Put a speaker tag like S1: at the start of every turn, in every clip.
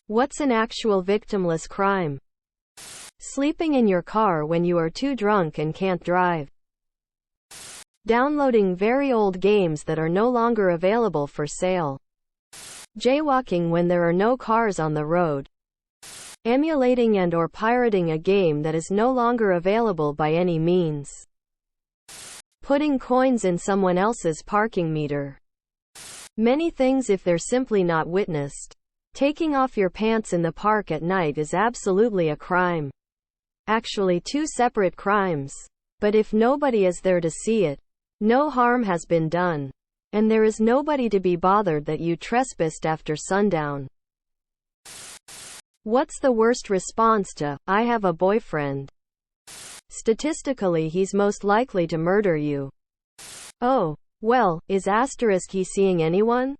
S1: What's an actual victimless crime? Sleeping in your car when you are too drunk and can't drive. Downloading very old games that are no longer available for sale. Jaywalking when there are no cars on the road. Emulating and/or pirating a game that is no longer available by any means. Putting coins in someone else's parking meter. Many things if they're simply not witnessed. Taking off your pants in the park at night is absolutely a crime. Actually, two separate crimes. But if nobody is there to see it, no harm has been done. And there is nobody to be bothered that you trespassed after sundown. What's the worst response to, "I have a boyfriend"? Statistically, he's most likely to murder you. Oh, well, is he seeing anyone?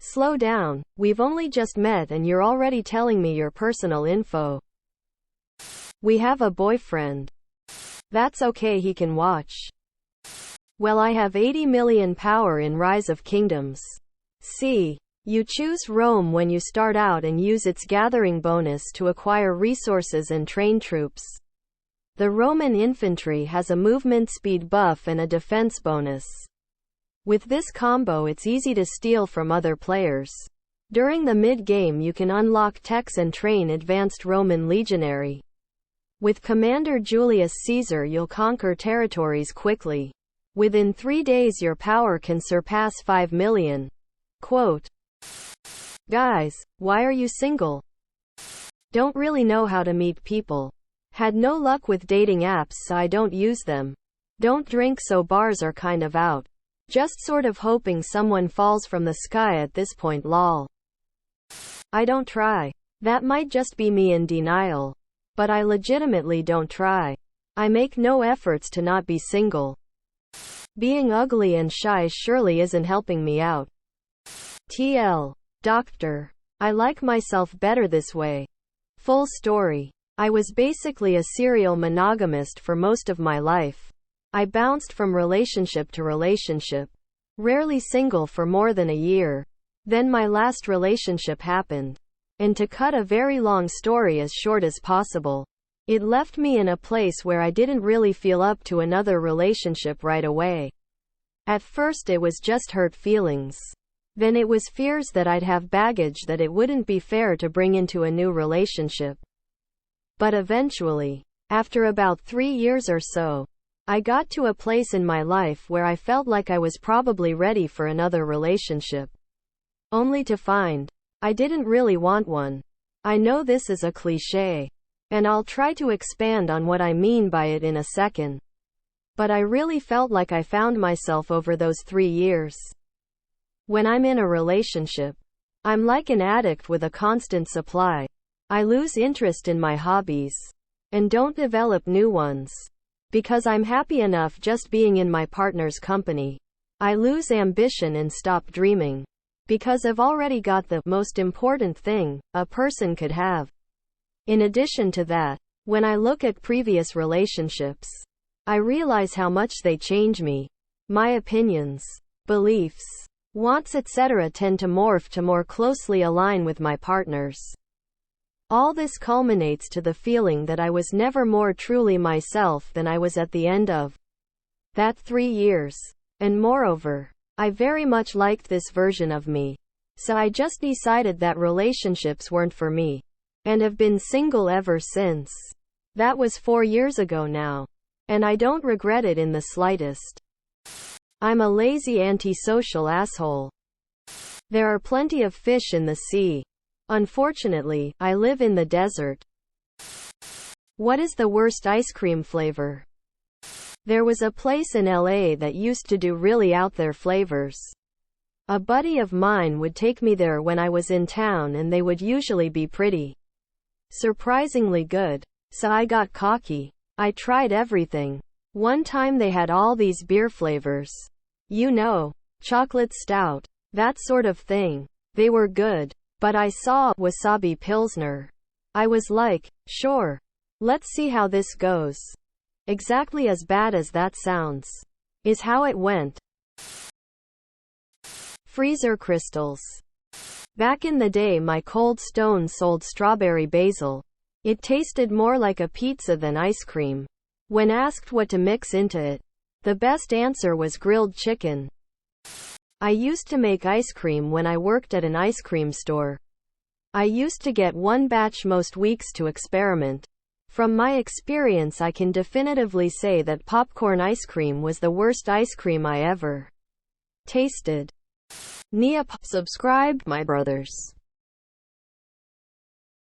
S1: Slow down, we've only just met and you're already telling me your personal info. We have a boyfriend. That's okay, he can watch. Well, I have 80 million power in Rise of Kingdoms. See, you choose Rome when you start out and use its gathering bonus to acquire resources and train troops. The Roman infantry has a movement speed buff and a defense bonus. With this combo, it's easy to steal from other players. During the mid-game you can unlock techs and train advanced Roman legionary. With Commander Julius Caesar you'll conquer territories quickly. Within 3 days your power can surpass 5 million. Quote. Guys, why are you single? Don't really know how to meet people. Had no luck with dating apps so I don't use them. Don't drink so bars are kind of out. Just sort of hoping someone falls from the sky at this point lol. I don't try. That might just be me in denial. But I legitimately don't try. I make no efforts to not be single. Being ugly and shy surely isn't helping me out. TL. Doctor. I like myself better this way. Full story. I was basically a serial monogamist for most of my life. I bounced from relationship to relationship. Rarely single for more than a year. Then my last relationship happened. And to cut a very long story as short as possible, it left me in a place where I didn't really feel up to another relationship right away. At first it was just hurt feelings. Then it was fears that I'd have baggage that it wouldn't be fair to bring into a new relationship. But eventually, after about 3 years or so, I got to a place in my life where I felt like I was probably ready for another relationship. Only to find I didn't really want one. I know this is a cliché, and I'll try to expand on what I mean by it in a second. But I really felt like I found myself over those 3 years. When I'm in a relationship, I'm like an addict with a constant supply. I lose interest in my hobbies, and don't develop new ones. Because I'm happy enough just being in my partner's company. I lose ambition and stop dreaming. Because I've already got the most important thing a person could have. In addition to that, when I look at previous relationships, I realize how much they change me. My opinions, beliefs, wants, etc. tend to morph to more closely align with my partner's. All this culminates to the feeling that I was never more truly myself than I was at the end of that 3 years. And moreover, I very much liked this version of me. So I just decided that relationships weren't for me. And have been single ever since. That was 4 years ago now. And I don't regret it in the slightest. I'm a lazy antisocial asshole. There are plenty of fish in the sea. Unfortunately, I live in the desert. What is the worst ice cream flavor? There was a place in LA that used to do really out there flavors. A buddy of mine would take me there when I was in town and they would usually be pretty surprisingly good. So I got cocky. I tried everything. One time they had all these beer flavors. You know, chocolate stout, that sort of thing. They were good. But I saw wasabi pilsner. I was like, sure. Let's see how this goes. Exactly as bad as that sounds. Is how it went. Freezer crystals. Back in the day my Cold Stone sold strawberry basil. It tasted more like a pizza than ice cream. When asked what to mix into it, the best answer was grilled chicken. I used to make ice cream when I worked at an ice cream store. I used to get one batch most weeks to experiment. From my experience I can definitively say that popcorn ice cream was the worst ice cream I ever tasted. Subscribe, my brothers.